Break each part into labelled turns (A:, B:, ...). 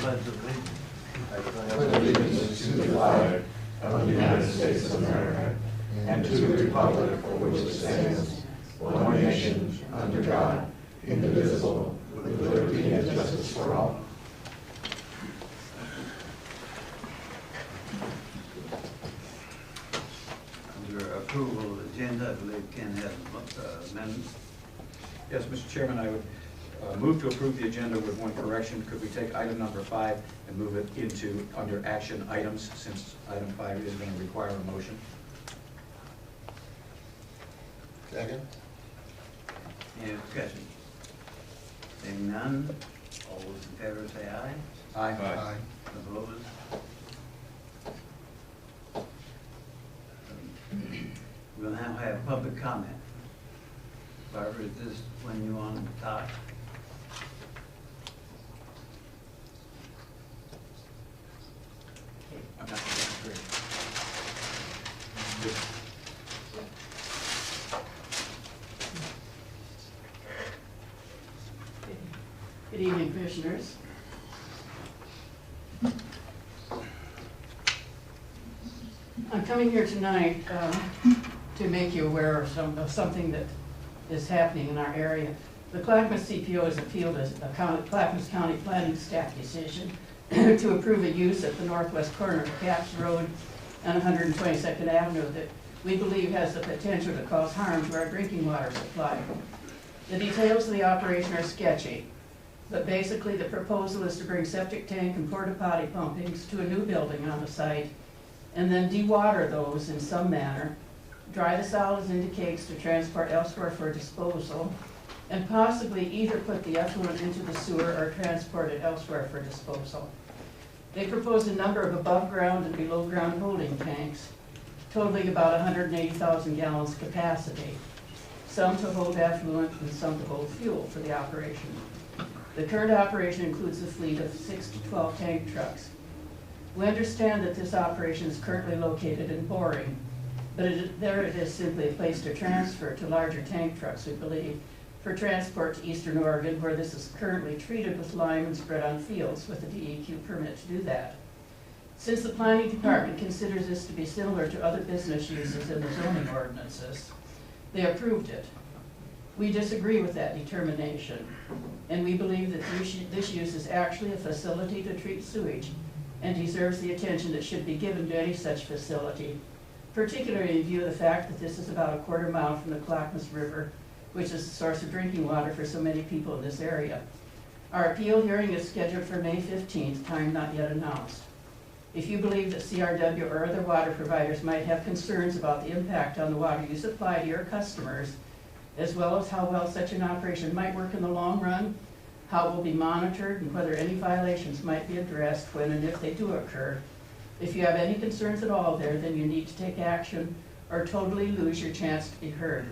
A: pledge of allegiance.
B: I pledge allegiance to the flag of the United States of America and to the republic for which it stands, one nation, under God, indivisible, with liberty and justice for all.
A: Under approval of the agenda, I believe Ken has amendments.
C: Yes, Mr. Chairman, I would move to approve the agenda with one correction. Could we take item number 5 and move it into under action items, since item 5 is going to require a motion?
B: Second.
A: Any discussion? Seeing none, all those in favor say aye.
C: Aye.
A: Opposed? We'll now have public comment. Barbara, is this when you want to talk?
C: I'm not going to agree.
D: Good evening, commissioners. I'm coming here tonight to make you aware of something that is happening in our area. The Clackamas CPO has appealed a Clackamas County Planning Staff decision to approve a use at the northwest corner of Capps Road and 122nd Avenue that we believe has the potential to cause harm to our drinking water supply. The details of the operation are sketchy, but basically the proposal is to bring septic tank and porta potty pumpings to a new building on the site and then dewater those in some manner, dry the solids into cakes to transport elsewhere for disposal, and possibly either put the effluent into the sewer or transport it elsewhere for disposal. They propose a number of above ground and below ground holding tanks, totaling about 180,000 gallons capacity, some to hold effluent and some to hold fuel for the operation. The current operation includes a fleet of 6 to 12 tank trucks. We understand that this operation is currently located in Boring, but there it is simply a place to transfer to larger tank trucks, we believe, for transport to Eastern Oregon, where this is currently treated with lime and spread on fields with a DEQ permit to do that. Since the planning department considers this to be similar to other business uses in the zoning ordinances, they approved it. We disagree with that determination, and we believe that this use is actually a facility to treat sewage and deserves the attention that should be given to any such facility, particularly in view of the fact that this is about a quarter mile from the Clackamas River, which is the source of drinking water for so many people in this area. Our appeal hearing is scheduled for May 15th, time not yet announced. If you believe that CRW or other water providers might have concerns about the impact on the water you supply to your customers, as well as how well such an operation might work in the long run, how it will be monitored, and whether any violations might be addressed when and if they do occur. If you have any concerns at all there, then you need to take action or totally lose your chance to be heard.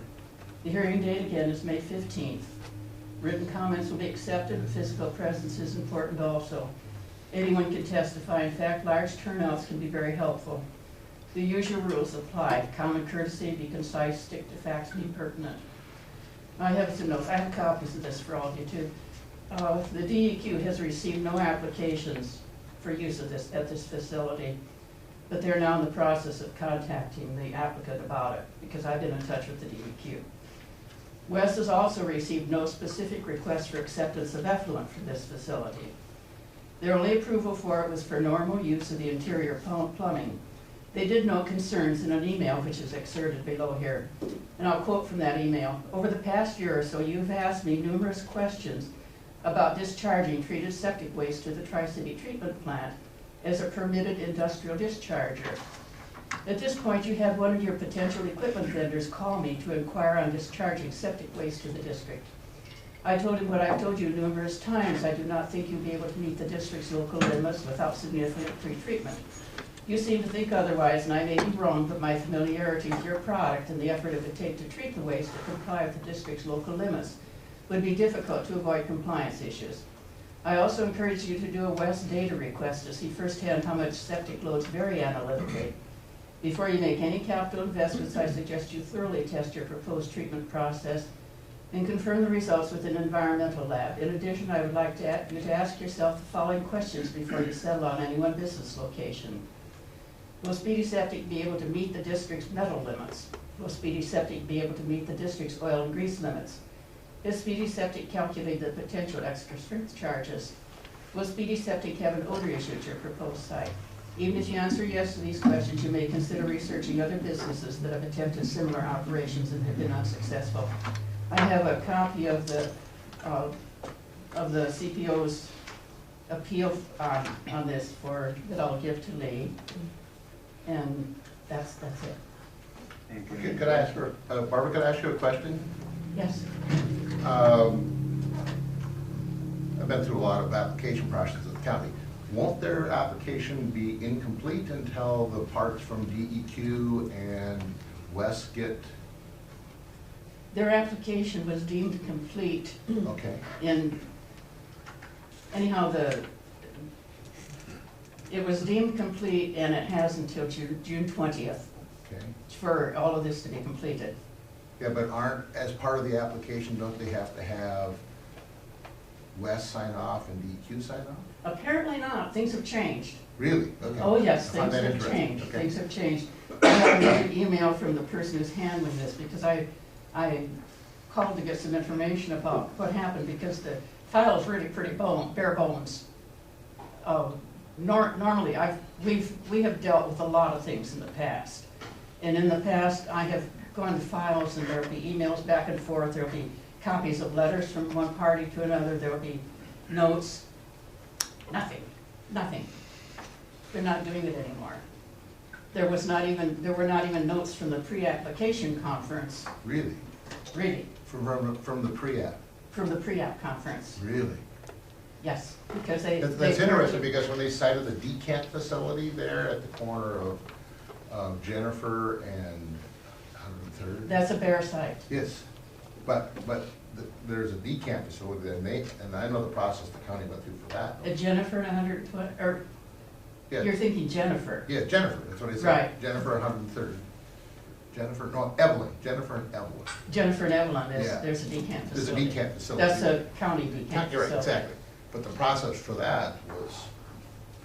D: The hearing date again is May 15th. Written comments will be accepted. Physical presence is important also. Anyone can testify. In fact, large turnouts can be very helpful. The usual rules apply. Common courtesy, be concise, stick to facts, be pertinent. I have some notes. I have copies of this for all of you too. The DEQ has received no applications for use of this at this facility, but they're now in the process of contacting the applicant about it because I've been in touch with the DEQ. Wes has also received no specific request for acceptance of effluent for this facility. Their only approval for it was for normal use of the interior plumbing. They did note concerns in an email which is excerpted below here, and I'll quote from that email. Over the past year or so, you've asked me numerous questions about discharging treated septic waste to the Tri-City Treatment Plant as a permitted industrial discharger. At this point, you had one of your potential equipment vendors call me to inquire on discharging septic waste to the district. I told him what I've told you numerous times. I do not think you'll be able to meet the district's local limits without significant pre-treatment. You seem to think otherwise, and I may be wrong, but my familiarity with your product and the effort it would take to treat the waste to comply with the district's local limits would be difficult to avoid compliance issues. I also encourage you to do a Wes data request to see firsthand how much septic loads vary analytically. Before you make any capital investments, I suggest you thoroughly test your proposed treatment process and confirm the results with an environmental lab. In addition, I would like you to ask yourself the following questions before you settle on any one business location. Will Speedy Septic be able to meet the district's metal limits? Will Speedy Septic be able to meet the district's oil and grease limits? Is Speedy Septic calculate the potential extra strength charges? Will Speedy Septic have an odor issue at your proposed site? Even if you answer yes to these questions, you may consider researching other businesses that have attempted similar operations and have been unsuccessful. I have a copy of the CPO's appeal on this that I'll give to Lee, and that's it.
A: Thank
B: Okay,
A: you.
B: could I ask her, Barbara, could I ask you a question?
D: Yes.
B: I've been through a lot of application processes at the county. Won't their application be incomplete until the parts from DEQ and Wes get,
D: Their application was deemed complete
B: okay,
D: anyhow, it was deemed complete, and it has until June 20th
B: okay.
D: for all of this to be completed.
B: Yeah, but as part of the application, don't they have to have Wes sign off and DEQ sign off?
D: Apparently not, things have changed.
B: Really? Okay.
D: Oh, yes,
B: I find
D: things
B: that
D: have
B: interesting.
D: changed,
B: Okay.
D: things have changed. I have an email from the person who's handling this, because I called to get some information about what happened, because the file is really pretty bare bones. Normally, we have dealt with a lot of things in the past. And in the past, I have gone to files, and there'll be emails back and forth, there'll be copies of letters from one party to another, there'll be notes. Nothing. They're not doing it anymore. There were not even notes from the pre-application conference,
B: Really?
D: really,
B: From the pre-app?
D: from the pre-app conference,
B: Really?
D: yes, because they.
B: That's interesting, because when they cited the decant facility there at the corner of Jennifer and 103rd.
D: That's a bare site.
B: Yes, but there's a decant facility there, and I know the process the county went through for that.
D: Jennifer and 120, or,
B: Yeah.
D: you're thinking Jennifer.
B: Yeah, Jennifer, that's what I said.
D: Right.
B: Jennifer and 103rd. Evelyn, Jennifer and Evelyn.
D: Jennifer and Evelyn,
B: Yeah.
D: there's a decant
B: There's a
D: facility.
B: decant facility.
D: That's a county decant
B: You're right,
D: facility.
B: exactly. But the process for that was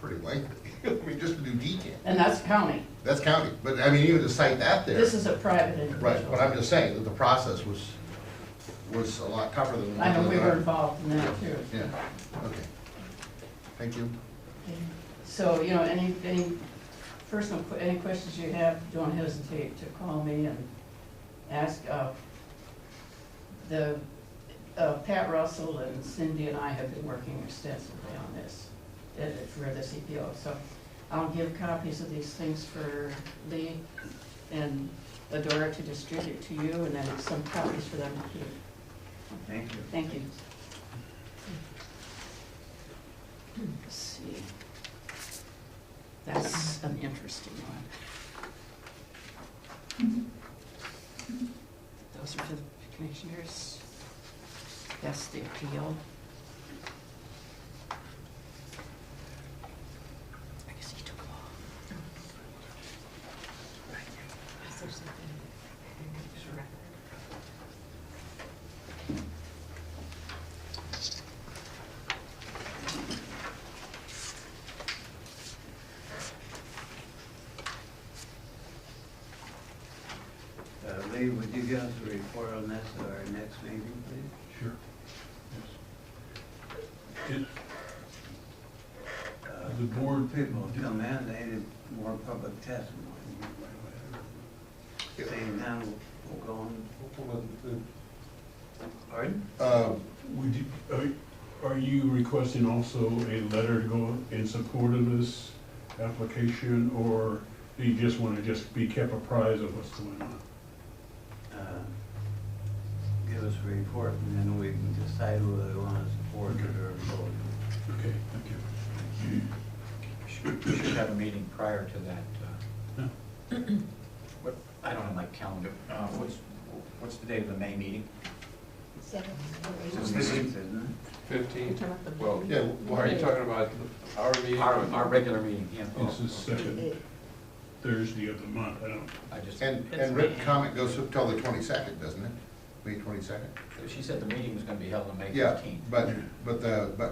B: pretty lengthy. I mean, just to do decant.
D: And that's county.
B: That's county, but I mean, even to cite that there.
D: This is a private individual.
B: Right, but I'm just saying that the process was a lot tougher than.
D: I know we were involved in that too.
B: Yeah, okay. Thank you.
D: So, any any questions you have, don't hesitate to call me and ask. Pat Russell and Cindy and I have been working extensively on this for the CPO. So I'll give copies of these things for Lee and Adora to distribute to you, and then some copies for them to keep.
A: Thank you.
D: Thank you. Let's see. That's an interesting one. Those are for the commissioners. That's the appeal. I guess he took them all.
A: Lee, would you give us a report on this at our next meeting, please?
E: Sure. Yes. The board.
A: People come in, they need more public testimony. Seeing now, we'll go on. Pardon?
E: Would you, are you requesting also a letter to go in support of this application, or do you just want to just be kept apprised of what's going on?
A: Give us a report, and then we can decide whether we want to support it or oppose it.
E: Okay, thank you.
C: We should have a meeting prior to that.
E: Yeah.
C: I don't have my calendar. What's the date of the May meeting?
A: So this is, isn't
F: 15th? Well,
B: Yeah,
F: are you talking about our meeting?
C: Our regular meeting, yeah.
E: It's the second Thursday of the month.
C: I just.
B: And written comment goes up till the 22nd, doesn't it? May 22nd?
C: She said the meeting was gonna be held on May
B: Yeah,
C: 15th.
B: but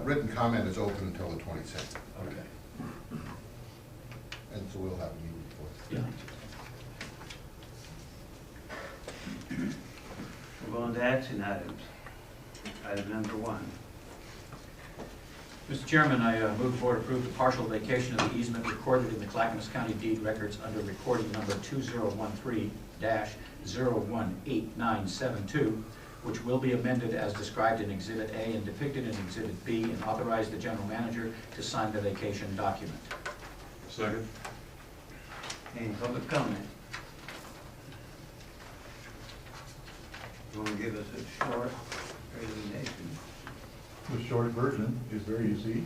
B: written comment is open until the 22nd,
C: Okay.
B: and so we'll have a meeting before.
C: Yeah.
A: We're going to action items. Item number 1.
C: Mr. Chairman, I move the board approve the partial vacation of the easement recorded in the Clackamas County deed records under recording number 2013-018972, which will be amended as described in Exhibit A and depicted in Exhibit B, and authorize the general manager to sign the vacation document.
E: Second.
A: Any public comment? You want to give us a short presentation?
G: The short version is very easy.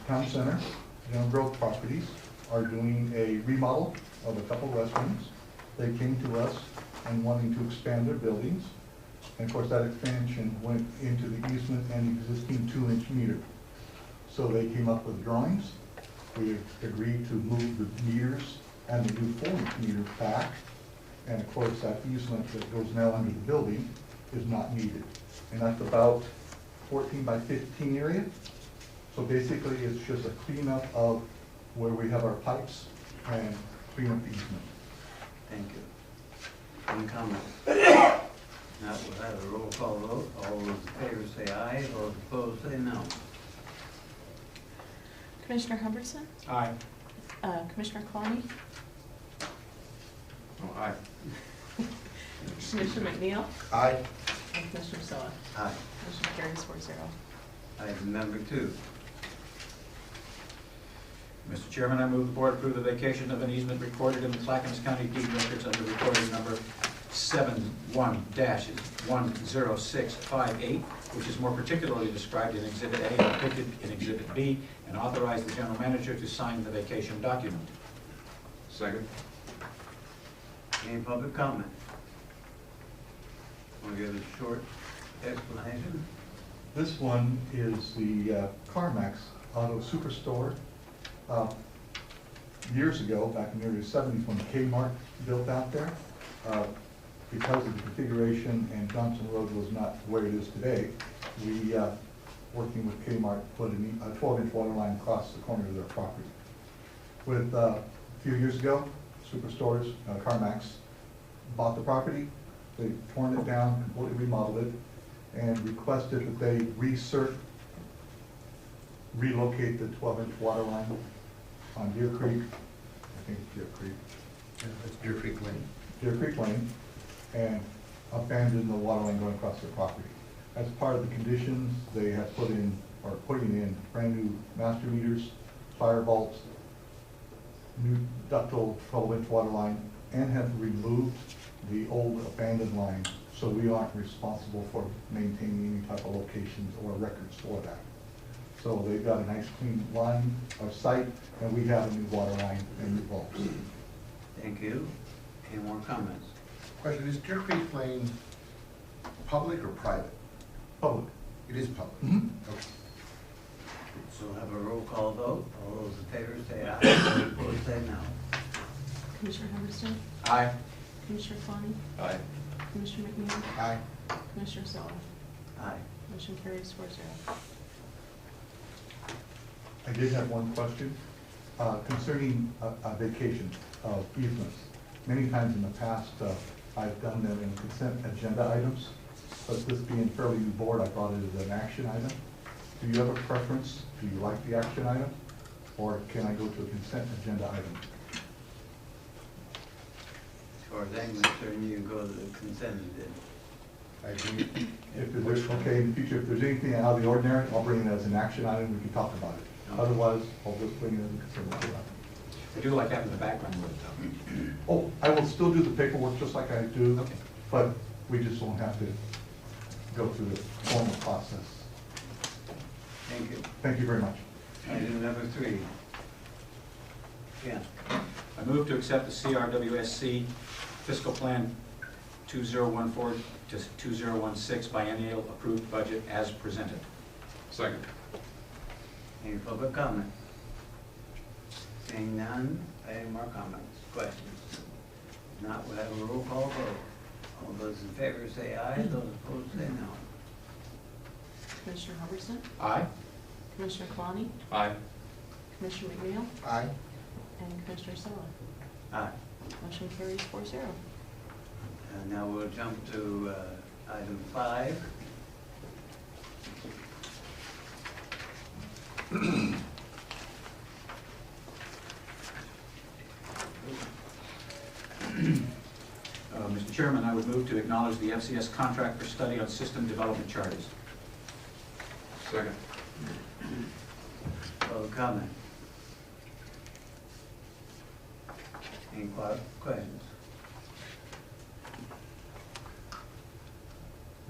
G: Town Center, General Growth Properties are doing a remodel of a couple restrooms. They came to us and wanting to expand their buildings. And of course, that expansion went into the easement and existing 2-inch meter. So they came up with drawings. We agreed to move the meters and the new 4-inch meter back. And of course, that easement that goes now under the building is not needed. And that's about 14 by 15 area. So basically, it's just a cleanup of where we have our pipes and clean up the easement.
A: Thank you. Any comments? Now we'll have a roll call vote. All those in favor say aye, those opposed say no.
H: Commissioner Hubbardson?
C: Aye.
H: Commissioner Kalani?
C: Oh, aye.
H: Commissioner McNeil?
B: Aye.
H: And Commissioner Soa?
A: Aye.
H: Motion carries 4-0.
A: Item number 2.
C: Mr. Chairman, I move the board approve the vacation of an easement recorded in the Clackamas County deed records under recording number 71-10658, which is more particularly described in Exhibit A and depicted in Exhibit B, and authorize the general manager to sign the vacation document.
F: Second.
A: Any public comment? Want to give a short explanation?
G: This one is the CarMax Auto Superstore. Years ago, back in the early 70s, when Kmart built out there, because of the configuration and Johnson Road was not where it is today, we, working with Kmart, put a 12-inch water line across the corner of their property. With a few years ago, Superstores, CarMax, bought the property. They torn it down, completely remodeled it, and requested that they relocate the 12-inch water line on Deer Creek, I think it's Deer Creek,
B: That's Deer Creek Lane.
G: Deer Creek Lane, and abandon the water line going across their property. As part of the conditions, they have putting in brand new master meters, fire vaults, new ductile 12-inch water line, and have removed the old abandoned line, so we aren't responsible for maintaining any type of locations or records for that. So they've got a nice clean line of sight, and we have a new water line and new vaults.
A: Thank you. Any more comments?
B: Question, is Deer Creek Lane public or private?
G: Public.
B: It is public.
G: Mhm.
B: Okay.
A: So we'll have a roll call vote. All those in favor say aye, those opposed say no.
H: Commissioner Hubbardson?
C: Aye.
H: Commissioner Kalani?
F: Aye.
H: Commissioner McNeil?
B: Aye.
H: Commissioner Soa?
A: Aye.
H: Motion carries 4-0.
G: I did have one question concerning a vacation of easements. Many times in the past, I've done them in consent agenda items, but this being fairly new board, I brought it as an action item. Do you have a preference? Do you like the action item? Or can I go to a consent agenda item?
A: As far as I'm concerned, you can go to the consent agenda.
B: I agree.
G: If there's, okay, in the future, if there's anything out of the ordinary, I'll bring it as an action item, we can talk about it. Otherwise, I'll just bring it as a consent agenda item.
C: I do like having the background with it, though.
G: Oh, I will still do the paperwork just like I do,
C: Okay.
G: but we just won't have to go through the formal process.
A: Thank you.
G: Thank you very much.
A: Item number 3. Yeah.
C: I move to accept the CRWSC fiscal plan 2014 to 2016 biennial approved budget as presented.
F: Second.
A: Any public comment? Seeing none, any more comments, questions? If not, we'll have a roll call vote. All those in favor say aye, those opposed say no.
H: Commissioner Hubbardson?
C: Aye.
H: Commissioner Kalani?
F: Aye.
H: Commissioner McNeil?
B: Aye.
H: And Commissioner Sella?
A: Aye.
H: Motion carries 4-0.
A: Now we'll jump to item 5.
C: Mr. Chairman, I would move to acknowledge the FCS contract for study on system development charters.
F: Second.
A: Public comment. Any questions?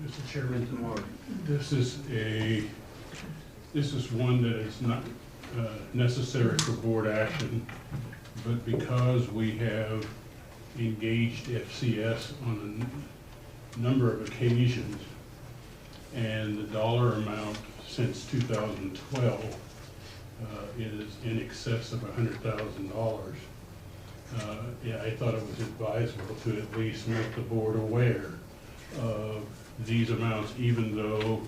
E: Mr. Chairman,
A: Mr. Morgan?
E: this is one that is not necessary for board action, but because we have engaged FCS on a number of occasions, and the dollar amount since 2012 is in excess of $100,000. Yeah, I thought it was advisable to at least make the board aware of these amounts, even though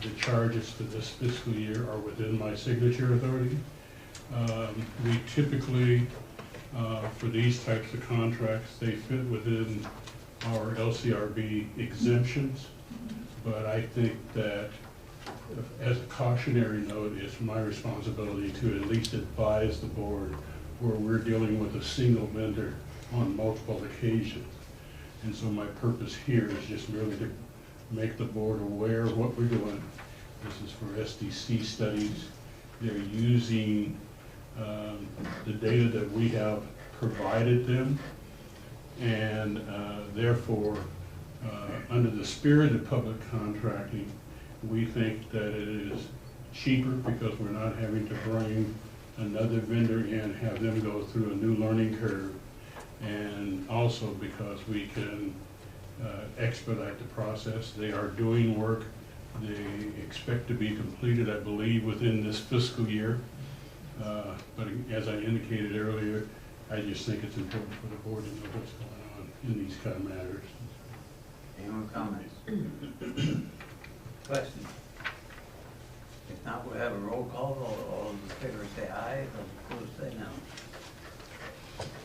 E: the charges for this fiscal year are within my signature authority. We typically, for these types of contracts, they fit within our LCRB exemptions, but I think that as a cautionary note, it's my responsibility to at least advise the board where we're dealing with a single vendor on multiple occasions. And so my purpose here is just merely to make the board aware of what we're doing. This is for SDC studies. They're using the data that we have provided them, and therefore, under the spirit of public contracting, we think that it is cheaper because we're not having to bring another vendor in, have them go through a new learning curve, and also because we can expedite the process. They are doing work. They expect to be completed, I believe, within this fiscal year. But as I indicated earlier, I just think it's important for the board to know what's going on in these kind of matters.
A: Any more comments? Questions? If not, we'll have a roll call. All those in favor say aye, those opposed say no.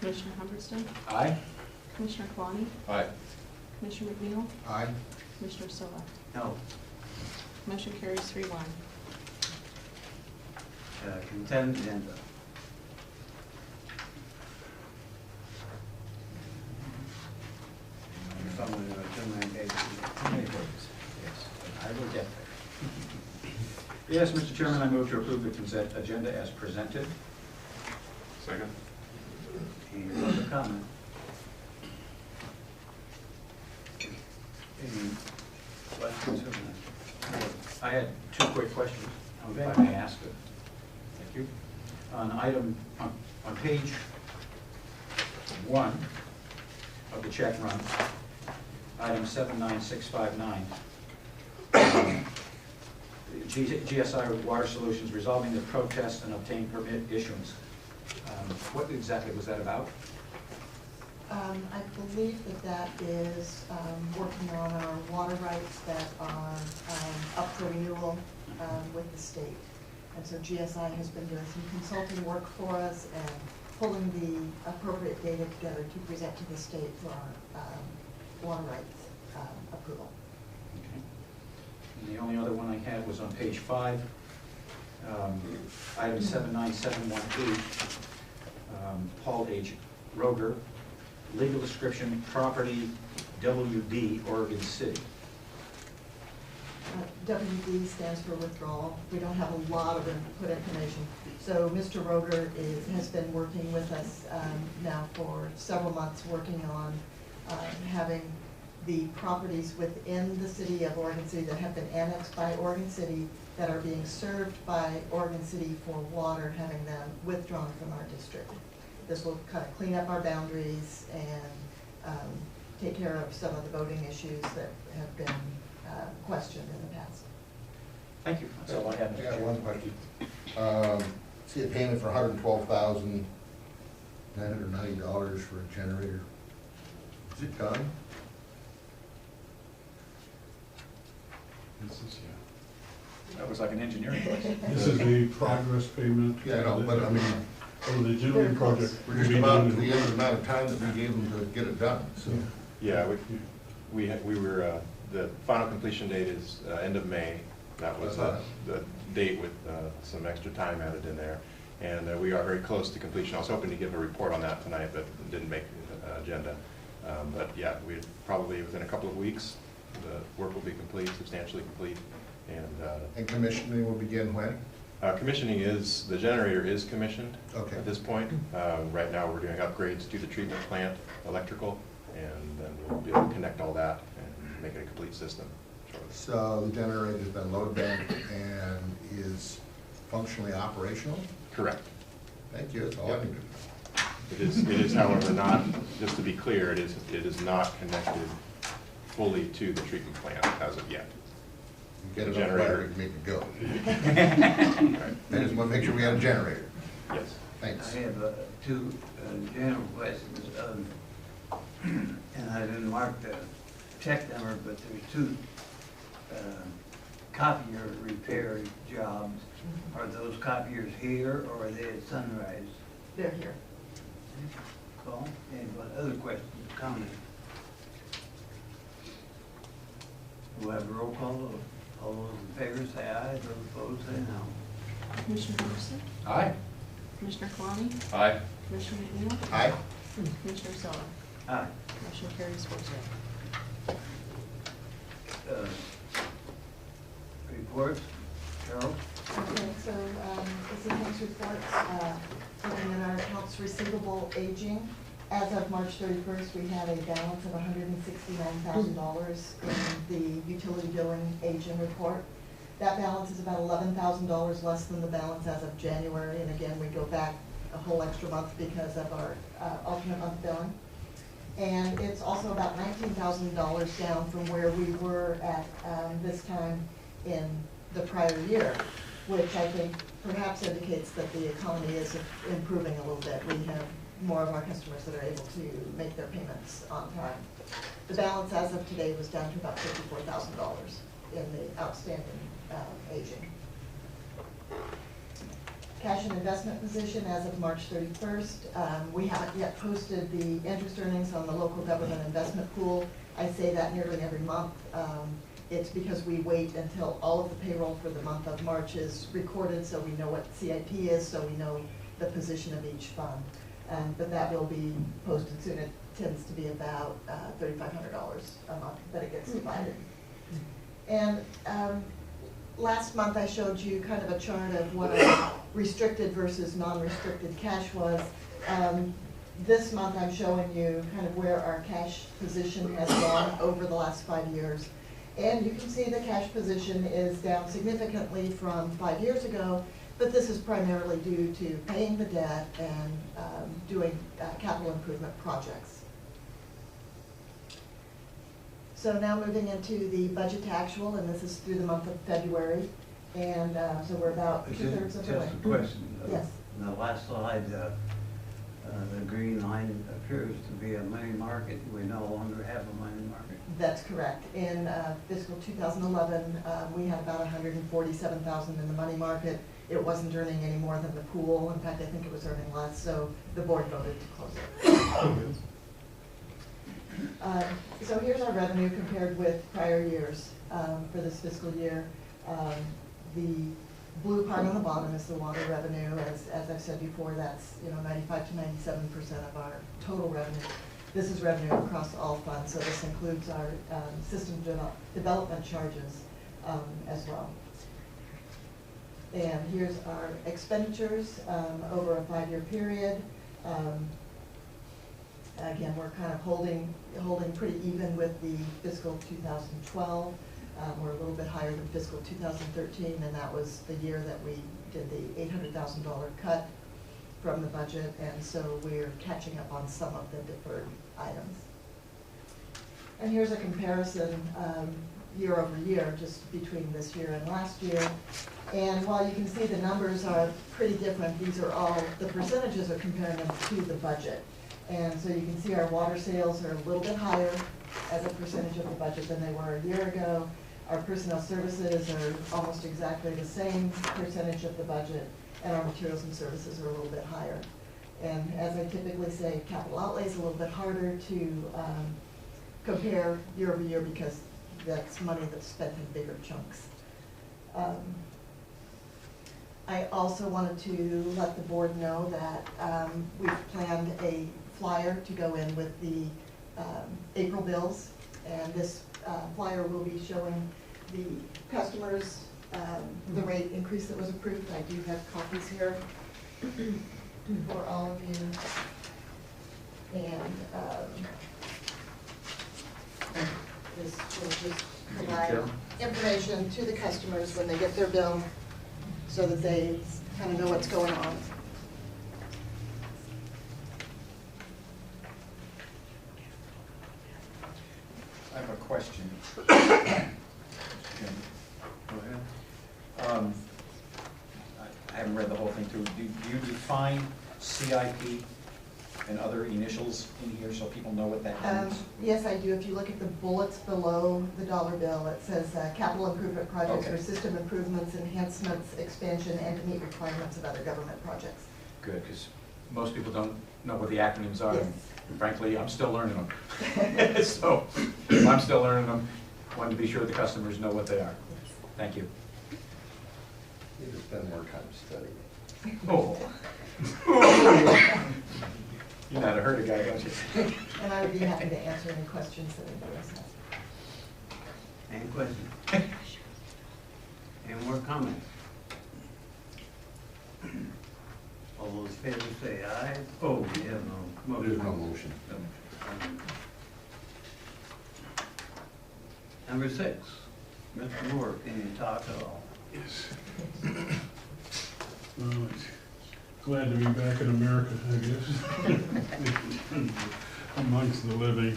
H: Commissioner Hubbardson?
C: Aye.
H: Commissioner Kalani?
F: Aye.
H: Commissioner McNeil?
B: Aye.
H: Commissioner Sella?
A: No.
H: Motion carries 3-1.
A: Consent agenda. Someone, too many pages.
C: How many pages? Yes, I will get there. Yes, Mr. Chairman, I move to approve the consent agenda as presented.
F: Second.
A: Any further comment? Any questions from the board?
C: I had two quick questions, if I
A: Okay.
C: may ask it. Thank you. On page 1 of the check run, item 79659, GSI Water Solutions resolving the protest and obtain permit issuance. What exactly was that about?
I: I believe that is working on our water rights that are up for renewal with the state. And so GSI has been doing some consulting work for us and pulling the appropriate data together to present to the state for our water rights approval.
C: Okay. And the only other one I had was on page 5, item 79718, Paul H. Roger, legal description, property, WD, Oregon City.
I: WD stands for withdrawal. We don't have a lot of input information. So Mr. Roger has been working with us now for several months, working on having the properties within the city of Oregon City that have been annexed by Oregon City that are being served by Oregon City for water, having them withdrawn from our district. This will kind of clean up our boundaries and take care of some of the voting issues that have been questioned in the past.
C: Thank you. That's all I have, Mr.
B: I got
C: Chairman.
B: one question. See a payment for $112,990 for a generator. Is it done?
E: This is,
C: That was like an engineering question.
E: this is a progress payment.
B: Yeah, I know, but I mean,
E: Oh, the generator project.
B: we're just about to the end of the amount of time that we gave them to get it done, so.
J: Yeah, we were, the final completion date is end of May. That was the date with some extra time added in there. And we are very close to completion. I was hoping to give a report on that tonight, but didn't make the agenda. But yeah, we probably within a couple of weeks, the work will be complete, substantially complete.
B: And commissioning will begin when?
J: Commissioning is, the generator is commissioned
B: Okay.
J: at this point. Right now, we're doing upgrades to the treatment plant, electrical, and then we'll be able to connect all that and make it a complete system shortly.
B: So the generator's been load banked and is functionally operational?
J: Correct.
B: Thank you, that's all I need to know.
J: It is, however, not, just to be clear, it is not connected fully to the treatment plant as of yet.
B: You get it on
J: Generator.
B: fire, you make it go.
J: Right.
B: I just want to make sure we have a generator.
J: Yes.
B: Thanks.
A: I have two general questions, and I didn't mark the check number, but there's two copier repair jobs. Are those copiers here, or are they at Sunrise?
I: They're here.
A: Call. And what other questions, comments? We'll have a roll call vote. All those in favor say aye, those opposed say no.
H: Commissioner Emerson?
C: Aye.
H: Commissioner Kalani?
J: Aye.
H: Commissioner McNeil?
B: Aye.
H: Commissioner Soto?
A: Aye.
H: Motion carries 4-0.
A: Reports, Carol?
I: Okay, so, this evening's reports, looking at our accounts receivable aging. As of March 31st, we had a balance of $169,000 in the utility billing aging report. That balance is about $11,000 less than the balance as of January, and again, we go back a whole extra month because of our alternate month billing. And it's also about $19,000 down from where we were at this time in the prior year, which I think perhaps indicates that the economy is improving a little bit. We have more of our customers that are able to make their payments on time. The balance as of today was down to about $54,000 in the outstanding aging. Cash and investment position as of March 31st. We haven't yet posted the interest earnings on the local government investment pool. I say that nearly every month. It's because we wait until all of the payroll for the month of March is recorded, so we know what CIP is, so we know the position of each fund. But that will be posted soon. It tends to be about $3,500 a month that it gets divided. And last month I showed you kind of a chart of what our restricted versus non-restricted cash was. This month I'm showing you kind of where our cash position has gone over the last 5 years. And you can see the cash position is down significantly from 5 years ago, but this is primarily due to paying the debt and doing capital improvement projects. So now moving into the budget to actual, and this is through the month of February. And so we're about two-thirds of the way.
A: Just a question.
I: Yes.
A: On the last slide, the green line appears to be a money market. We no longer have a money market.
I: That's correct. In fiscal 2011, we had about $147,000 in the money market. It wasn't earning any more than the pool. In fact, I think it was earning less, so the board voted to close it. So here's our revenue compared with prior years for this fiscal year. The blue part on the bottom is the water revenue. As I've said before, that's 95 to 97% of our total revenue. This is revenue across all funds, so this includes our system development charges as well. And here's our expenditures over a 5-year period. Again, we're kind of holding pretty even with the fiscal 2012. We're a little bit higher than fiscal 2013, and that was the year that we did the $800,000 cut from the budget, and so we're catching up on some of the deferred items. And here's a comparison year over year, just between this year and last year. And while you can see the numbers are pretty different, these are all, the percentages are comparing them to the budget. And so you can see our water sales are a little bit higher as a percentage of the budget than they were a year ago. Our personnel services are almost exactly the same percentage of the budget, and our materials and services are a little bit higher. And as I typically say, capital outlay is a little bit harder to compare year over year because that's money that's spent in bigger chunks. I also wanted to let the board know that we've planned a flyer to go in with the April bills, and this flyer will be showing the customers the rate increase that was approved. I do have copies here for all of you. And this will just provide information to the customers when they get their bill so that they kind of know what's going on.
C: I have a question. Go
F: ahead.
C: I haven't read the whole thing through. Do you define CIP and other initials in here so people know what that means?
I: Yes, I do. If you look at the bullets below the dollar bill, it says capital improvement projects
C: Okay.
I: for system improvements, enhancements, expansion, and to meet requirements of other government projects.
C: Good, because most people don't know what the acronyms are.
I: Yes.
C: And frankly, I'm still learning them. So, if I'm still learning them, I wanted to be sure the customers know what they are. Thank you.
B: Need to spend more time studying.
C: Oh. You know how to hurt a guy, don't you?
I: And I would be happy to answer any questions that anybody else has.
A: Any questions? Any more comments? All those in favor say aye. Oh, we have no motion.
B: There's no motion.
A: Number 6, Mr. Moore, can you talk at all?
E: Yes. Well, it's glad to be back in America, I guess, amongst the living.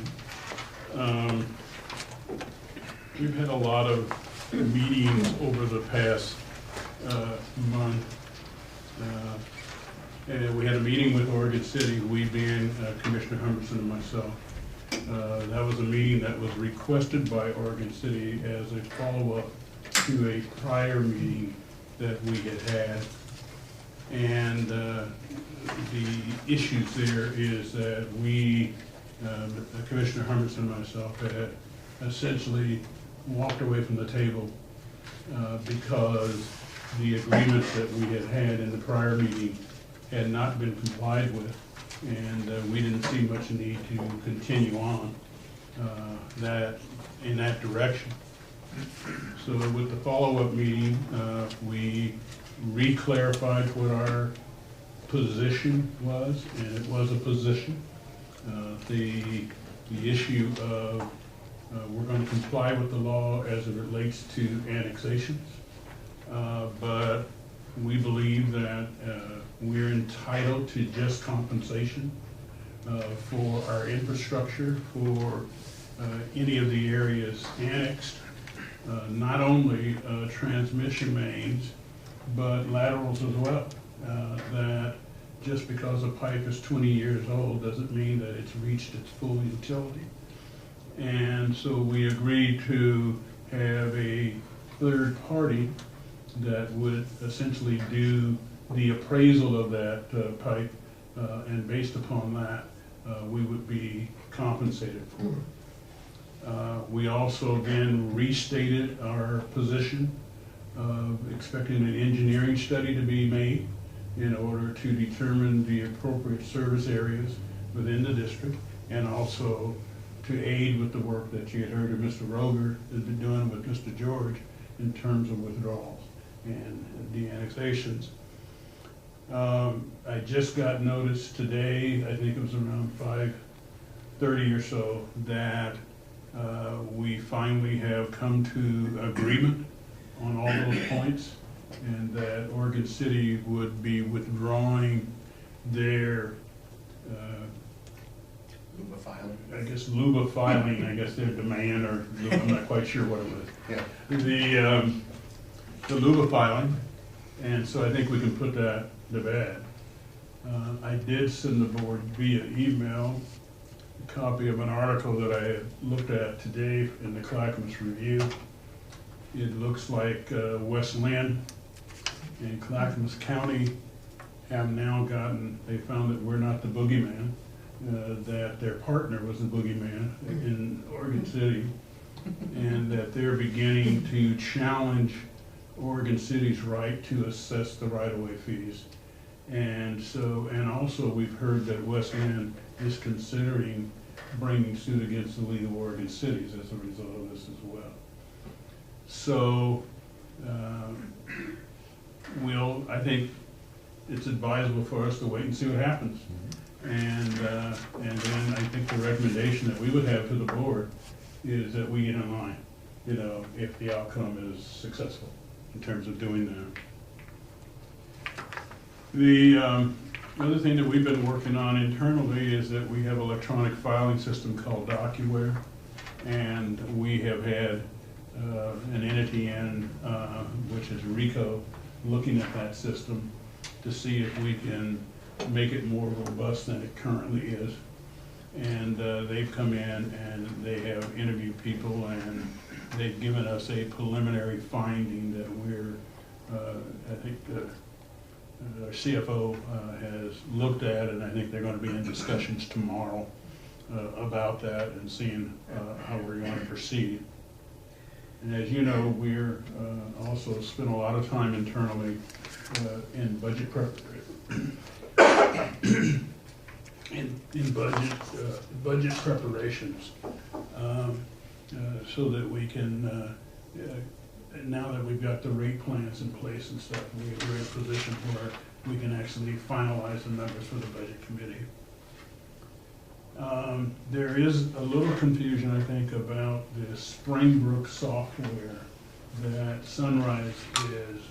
E: We've had a lot of meetings over the past month. And we had a meeting with Oregon City, we being Commissioner Humberson and myself. That was a meeting that was requested by Oregon City as a follow-up to a prior meeting that we had had. And the issues there is that we, Commissioner Humberson and myself, had essentially walked away from the table because the agreements that we had in the prior meeting had not been complied with, and we didn't see much need to continue on in that direction. So with the follow-up meeting, we re-clarified what our position was, and it was a position. The issue of we're going to comply with the law as it relates to annexations, but we believe that we're entitled to just compensation for our infrastructure, for any of the areas annexed, not only transmission mains, but laterals as well. That just because a pipe is 20 years old doesn't mean that it's reached its full utility. And so we agreed to have a third party that would essentially do the appraisal of that pipe, and based upon that, we would be compensated for it. We also then restated our position of expecting an engineering study to be made in order to determine the appropriate service areas within the district, and also to aid with the work that you had heard of Mr. Roger has been doing with Mr. George in terms of withdrawals and de-annexations. I just got notice today, I think it was around 5:30 or so, that we finally have come to agreement on all those points, and that Oregon City would be withdrawing their LUBA filing, I guess their demand, or I'm not quite sure what it was.
B: Yeah.
E: The LUBA filing, and so I think we can put that to bed. I did send the board via email a copy of an article that I had looked at today in the Clackamas Review, it looks like West Lynn and Clackamas County have now gotten, they found that we're not the boogeyman, that their partner was the boogeyman in Oregon City, and that they're beginning to challenge Oregon City's right to assess the right-of-way fees. And so, and also we've heard that West Lynn is considering bringing suit against the League of Oregon Cities as a result of this as well. So, I think it's advisable for us to wait and see what happens. And then I think the recommendation that we would have to the board is that we get in line, you know, if the outcome is successful in terms of doing that. The other thing that we've been working on internally is that we have an electronic filing system called DocuWare, and we have had an entity in, which is RICO, looking at that system to see if we can make it more robust than it currently is. And they've come in and they have interviewed people, and they've given us a preliminary finding that we're, I think our CFO has looked at, and I think they're going to be in discussions tomorrow about that and seeing how we're going to proceed. And as you know, we're also spent a lot of time internally in budget preparation. in budget preparations, so that we can, now that we've got the rate plans in place and stuff, we're in a position where we can actually finalize the numbers for the budget committee. There is a little confusion, I think, about the Springbrook software that Sunrise is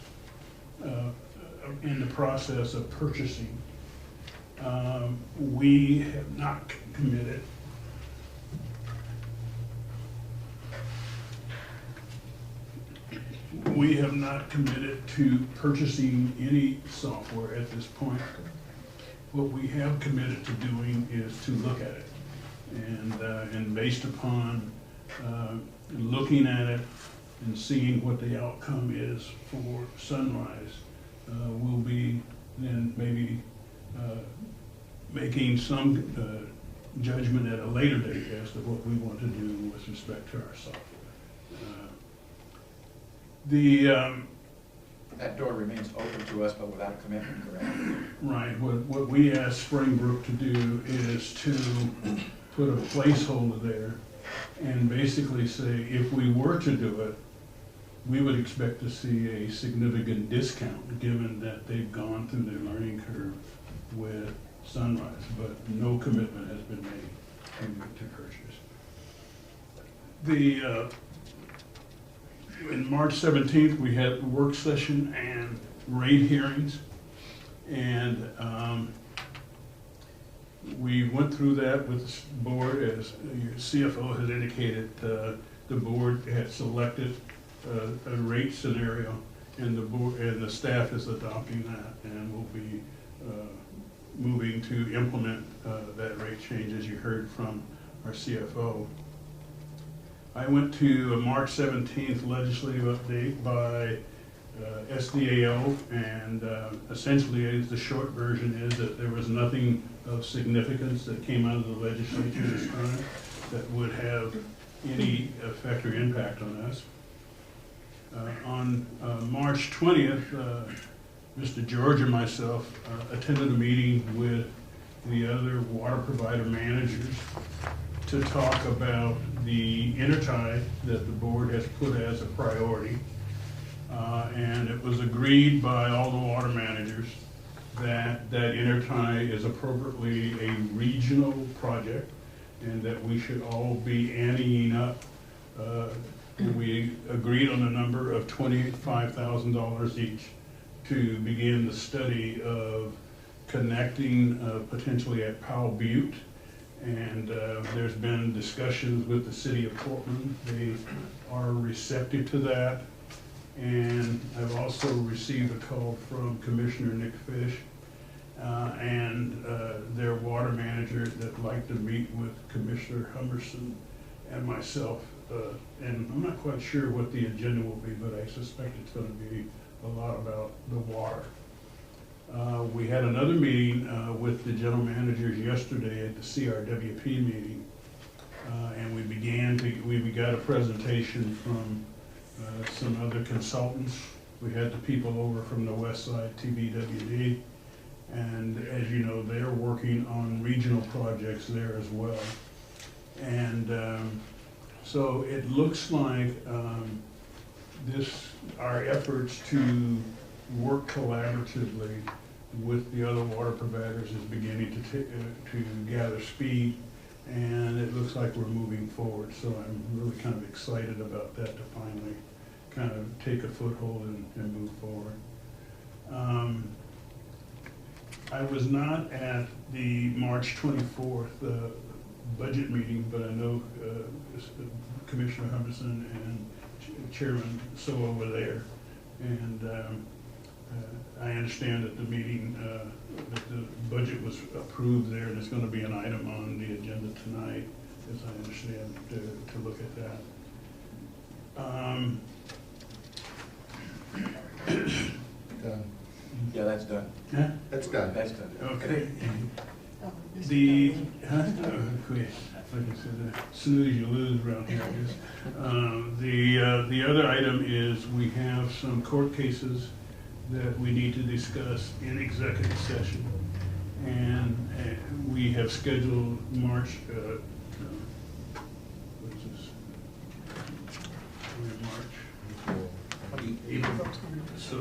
E: in the process of purchasing. We have not committed. We have not committed to purchasing any software at this point. What we have committed to doing is to look at it. And based upon looking at it and seeing what the outcome is for Sunrise, we'll be then maybe making some judgment at a later date as to what we want to do with respect to our software.
C: That door remains open to us, but without a commitment, correct?
E: Right. What we asked Springbrook to do is to put a placeholder there and basically say, if we were to do it, we would expect to see a significant discount, given that they've gone through their learning curve with Sunrise, but no commitment has been made to purchase. In March 17th, we had a work session and rate hearings, and we went through that with the board. As your CFO has indicated, the board had selected a rate scenario, and the board and the staff is adopting that, and will be moving to implement that rate change, as you heard from our CFO. I went to a March 17th legislative update by SDAO, and essentially the short version is that there was nothing of significance that came out of the legislature this time that would have any effect or impact on us. On March 20th, Mr. George and myself attended a meeting with the other water provider managers to talk about the intertie that the board has put as a priority. And it was agreed by all the water managers that that intertie is appropriately a regional project, and that we should all be anteing up. We agreed on a number of $25,000 each to begin the study of connecting potentially at Powell Butte. And there's been discussions with the city of Portland. They are receptive to that. And I've also received a call from Commissioner Nick Fish and their water manager that'd like to meet with Commissioner Humberson and myself and I'm not quite sure what the agenda will be, but I suspect it's gonna be a lot about the water. We had another meeting with the general managers yesterday at the CRWP meeting, and we got a presentation from some other consultants. We had the people over from the West Side TBWD, and as you know, they're working on regional projects there as well. And so it looks like our efforts to work collaboratively with the other water providers is beginning to gather speed, and it looks like we're moving forward. So I'm really kind of excited about that, to finally kind of take a foothold and move forward. I was not at the March 24th budget meeting, but I know Commissioner Hubbardson and Chairman Soa were there. And I understand that the meeting, that the budget was approved there, and it's going to be an item on the agenda tonight, as I understand, to look at that.
G: Done.
C: Yeah, that's done.
E: Huh?
G: That's done.
C: That's done.
E: Okay.
I: Oh, Mr.
E: The,
I: Dudley.
E: like I said, snooze you lose around here, I guess. The other item is we have some court cases that we need to discuss in executive session. And we have scheduled March, what is this? March. April. So,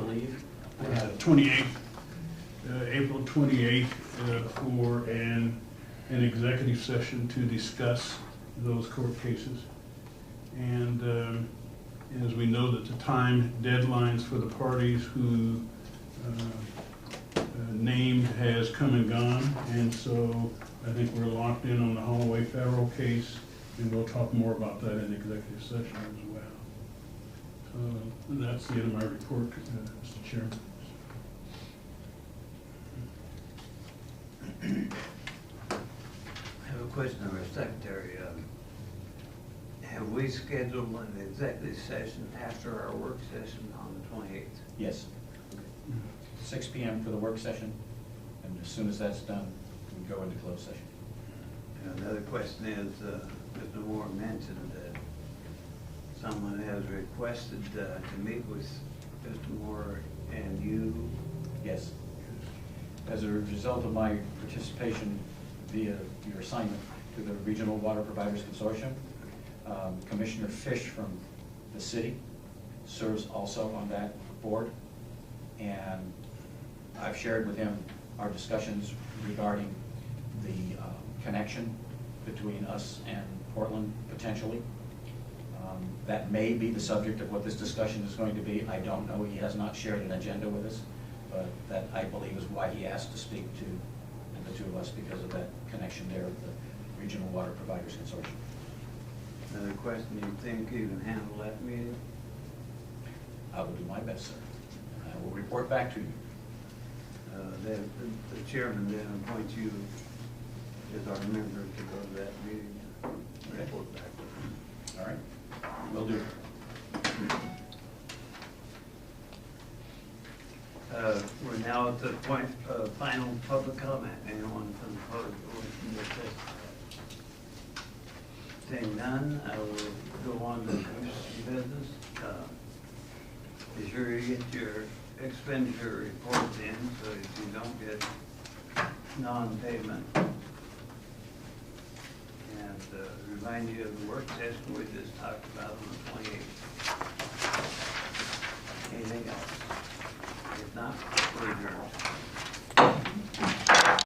E: 28th, April 28th, for an executive session to discuss those court cases. And as we know that the time deadlines for the parties who named has come and gone, and so I think we're locked in on the Holloway Federal case, and we'll talk more about that in executive session as well. So that's the end of my report, Mr. Chairman.
A: I have a question of our secretary. Have we scheduled an executive session after our work session on the 28th?
C: Yes. 6 p.m. for the work session, and as soon as that's done, we go into closed session.
A: And another question is, Mr. Moore mentioned that someone has requested to meet with Mr. Moore and you.
C: Yes. As a result of my participation via your assignment to the Regional Water Providers Consortium, Commissioner Fish from the city serves also on that board, and I've shared with him our discussions regarding the connection between us and Portland potentially. That may be the subject of what this discussion is going to be. I don't know. He has not shared an agenda with us, but that, I believe, is why he asked to speak to the two of us, because of that connection there with the Regional Water Providers Consortium.
A: Another question, you think you can handle that meeting?
C: I will do my best, sir. I will report back to you.
A: The chairman then appoints you as our member to go to that meeting. Report back to him.
C: All right? Will do.
A: We're now at the point of final public comment. Anyone from the public wishing to say? Seeing none, I will go on to commission business. Be sure you get your expenditure reports in, so if you don't get non-payment. And remind you of the work session we just talked about on the 28th. Anything else? If not,